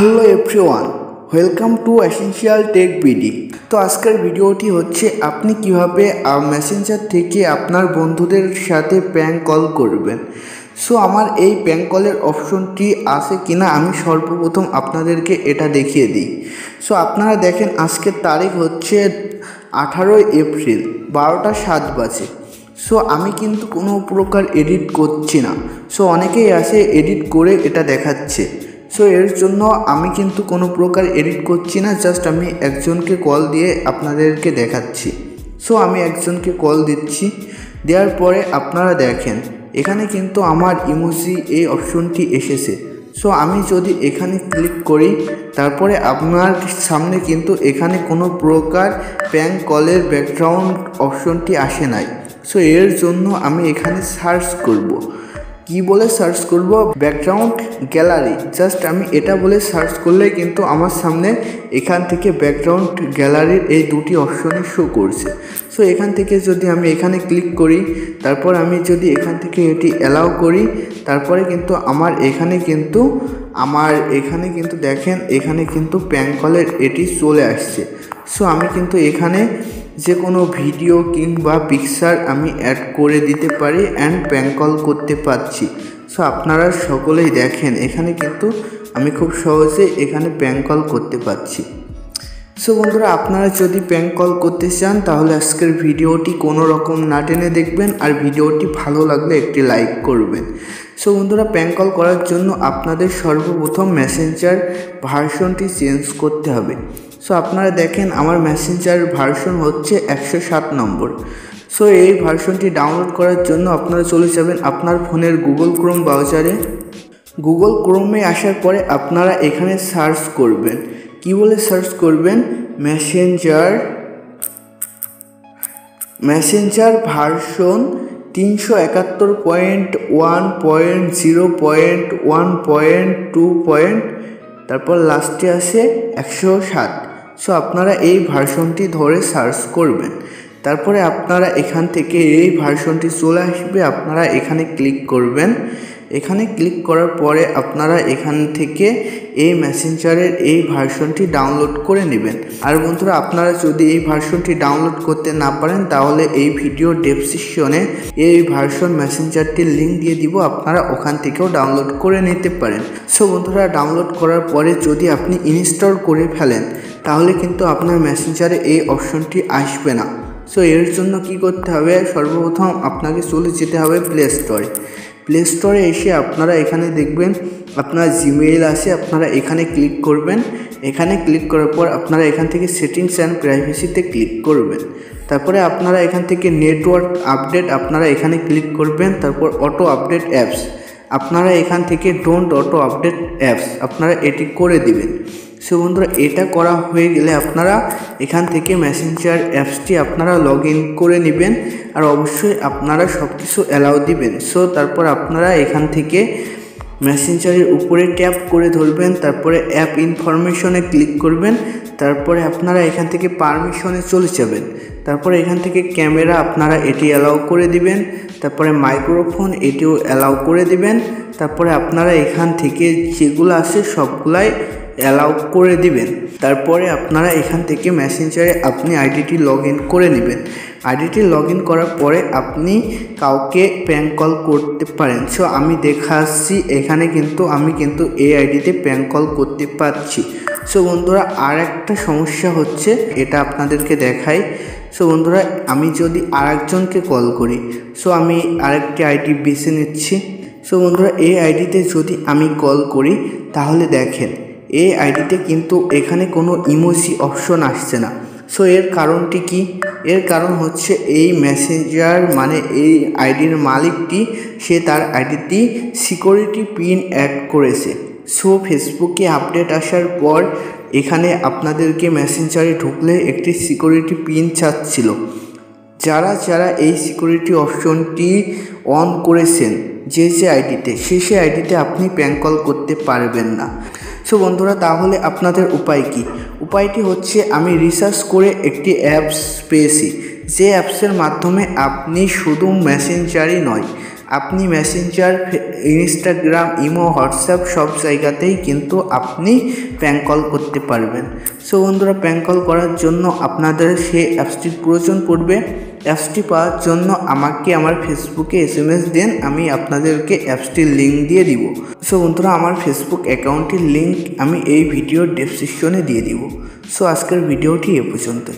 Hello everyone, welcome to essential tech BD. তো আজকের ভিডিওটি হচ্ছে আপনি কিভাবে মেসেঞ্জার থেকে আপনার বন্ধুদের সাথে প্র্যাঙ্ক কল করবেন। সো আমার এই প্র্যাঙ্ক কলের অপশনটি আছে কিনা আমি সর্বপ্রথম আপনাদেরকে এটা দেখিয়ে দিই। সো আপনারা দেখেন আজকের তারিখ হচ্ছে 18 এপ্রিল 12টা 7 বাজে। সো আমি কিন্তু কোনো প্রকার এডিট করছি না। সো অনেকেই আসে এডিট করে এটা দেখাচ্ছে। সো এর জন্য আমি কিন্তু কোনো প্রকার এডিট করছি না, জাস্ট আমি একজনকে কল দিয়ে আপনাদেরকে দেখাচ্ছি। সো আমি একজনকে কল দিচ্ছি, দেওয়ার পরে আপনারা দেখেন এখানে কিন্তু আমার ইমোজি এই অপশনটি এসেছে। সো আমি যদি এখানে ক্লিক করি তারপরে আপনার সামনে কিন্তু এখানে কোনো প্রকার প্র্যাঙ্ক কলের ব্যাকগ্রাউন্ড অপশনটি আসে নাই। সো এর জন্য আমি এখানে সার্চ করব। কি বলে সার্চ করব? Background gallery. জাস্ট আমি এটা বলে সার্চ করলে কিন্তু আমার সামনে এখান থেকে ব্যাকগ্রাউন্ড গ্যালারির এই দুটি অপশনে শো করছে। সো এখান থেকে যদি আমি এখানে ক্লিক করি, তারপর আমি যদি এখান থেকে এটি অ্যালাউ করি, তারপরে কিন্তু আমার এখানে কিন্তু দেখেন এখানে কিন্তু প্র্যাঙ্ক কলের এটি চলে আসছে। সো আমি কিন্তু এখানে যে কোনো ভিডিও কিংবা পিকচার আমি অ্যাড করে দিতে পারি অ্যান্ড প্র্যাঙ্ক কল করতে পারছি। সো আপনারা সকলেই দেখেন এখানে কিন্তু আমি খুব সহজে এখানে প্র্যাঙ্ক কল করতে পারছি। সো বন্ধুরা, আপনারা যদি প্র্যাঙ্ক কল করতে চান তাহলে আজকের ভিডিওটি কোনো রকম না টেনে দেখবেন, আর ভিডিওটি ভালো লাগলে একটি লাইক করবেন। সো বন্ধুরা, প্র্যাঙ্ক কল করার জন্য আপনাদের সর্বপ্রথম মেসেঞ্জার ভার্সনটি চেঞ্জ করতে হবে। সো আপনারা দেখেন আমার মেসেঞ্জার ভার্সন হচ্ছে 107 নম্বর। সো এই ভার্সনটি ডাউনলোড করার জন্য আপনারা চলে যাবেন আপনার ফোনের গুগল ক্রোম ব্রাউজারে। গুগল ক্রোমে আসার পরে আপনারা এখানে সার্চ করবেন। কি বলে সার্চ করবেন? Messenger version 371.1.0.1.2. তারপর লাস্টে আসে 107। সো আপনারা এই ভার্সনটি ধরে সার্চ করবেন। তারপরে আপনারা এখান থেকে এই ভার্সনটি চলে আসবে, আপনারা এখানে ক্লিক করবেন। এখানে ক্লিক করার পরে আপনারা এখান থেকে এই মেসেঞ্জারের এই ভার্সনটি ডাউনলোড করে নেবেন। আর বন্ধুরা, আপনারা যদি এই ভার্সনটি ডাউনলোড করতে না পারেন তাহলে এই ভিডিও ডেসক্রিপশনে এই ভার্সন মেসেঞ্জারটির লিঙ্ক দিয়ে দিব, আপনারা ওখান থেকেও ডাউনলোড করে নিতে পারেন। সো বন্ধুরা, ডাউনলোড করার পরে যদি আপনি ইনস্টল করে ফেলেন তাহলে কিন্তু আপনার মেসেঞ্জারে এই অপশনটি আসবে না। সো এর জন্য কি করতে হবে? সর্বপ্রথম আপনাকে চলে যেতে হবে প্লে স্টোরে। প্লে স্টোরে এসে আপনারা এখানে দেখবেন আপনার জিমেইল আছে, আপনারা এখানে ক্লিক করবেন। এখানে ক্লিক করার পর আপনারা এখান থেকে সেটিংস অ্যান্ড প্রাইভেসিতে ক্লিক করবেন। তারপরে আপনারা এখান থেকে নেটওয়ার্ক আপডেট আপনারা এখানে ক্লিক করবেন। তারপর অটো আপডেট অ্যাপস আপনারা এখান থেকে ডোন্ট অটো আপডেট অ্যাপস আপনারা এটি করে দিবেন। সো বন্ধুরা, এটা করা হয়ে গেলে আপনারা এখান থেকে মেসেঞ্জার অ্যাপসটি আপনারা লগ ইন করে নেবেন, আর অবশ্যই আপনারা সব কিছু অ্যালাউ দিবেন। সো তারপর আপনারা এখান থেকে মেসেঞ্জারের উপরে ট্যাপ করে ধরবেন, তারপরে অ্যাপ ইনফরমেশনে ক্লিক করবেন। তারপরে আপনারা এখান থেকে পারমিশনে চলে যাবেন। তারপরে এখান থেকে ক্যামেরা আপনারা এটি অ্যালাউ করে দিবেন। তারপরে মাইক্রোফোন এটিও অ্যালাউ করে দিবেন। তারপরে আপনারা এখান থেকে যেগুলো আছে সবগুলাই অ্যালাউ করে দিবেন। তারপরে আপনারা এখান থেকে মেসেঞ্জারে আপনি আইডিটি লগ ইন করে নেবেন। আইডিটি লগ ইন করার পরে আপনি কাউকে প্র্যাঙ্ক কল করতে পারেন। সো আমি দেখাচ্ছি এখানে কিন্তু আমি এই আইডিতে প্র্যাঙ্ক কল করতে পারছি। সো বন্ধুরা, আর একটা সমস্যা হচ্ছে, এটা আপনাদেরকে দেখাই। সো বন্ধুরা, আমি যদি আরেকজনকে কল করি, সো আমি আরেকটি আইডি বেছে নিচ্ছি। সো বন্ধুরা, এই আইডিতে যদি আমি কল করি তাহলে দেখেন এই আইডিতে কিন্তু এখানে কোনো ইমোজি অপশন আসছে না। সো এর কারণটি কি? এর কারণ হচ্ছে এই মেসেঞ্জার মানে এই আইডির মালিকটি সে তার আইডিটি সিকিউরিটি পিন অ্যাড করেছে। সো ফেসবুকে আপডেট আসার পর এখানে আপনাদেরকে মেসেঞ্জারে ঢুকলে একটি সিকিউরিটি পিন চাচ্ছিল। যারা এই সিকিউরিটি অপশনটি অন করেছেন যে আইডিতে সে আইডিতে আপনি প্র্যাঙ্ক কল করতে পারবেন না। সো বন্ধুরা, তাহলে আপনাদের উপায় কি? উপায়টি হচ্ছে আমি রিসার্চ করে একটি অ্যাপস পেয়েছি, যে অ্যাপসের মাধ্যমে আপনি শুধু মেসেঞ্জারই নয় আপনি মেসেঞ্জার, ইনস্টাগ্রাম, ইমো, হোয়াটসঅ্যাপ সব জায়গাতেই কিন্তু আপনি প্র্যাঙ্ক কল করতে পারবেন। সো বন্ধুরা, প্র্যাঙ্ক কল করার জন্য আপনাদের সেই অ্যাপসটির প্রয়োজন পড়বে। অ্যাপসটি পাওয়ার জন্য আমাকে আমার ফেসবুকে SMS দেন, আমি আপনাদেরকে অ্যাপসটির লিঙ্ক দিয়ে দিব। সো বন্ধুরা, আমার ফেসবুক অ্যাকাউন্টের লিঙ্ক আমি এই ভিডিওর ডেসক্রিপশনে দিয়ে দিব। সো আজকের ভিডিওটি এ পর্যন্ত।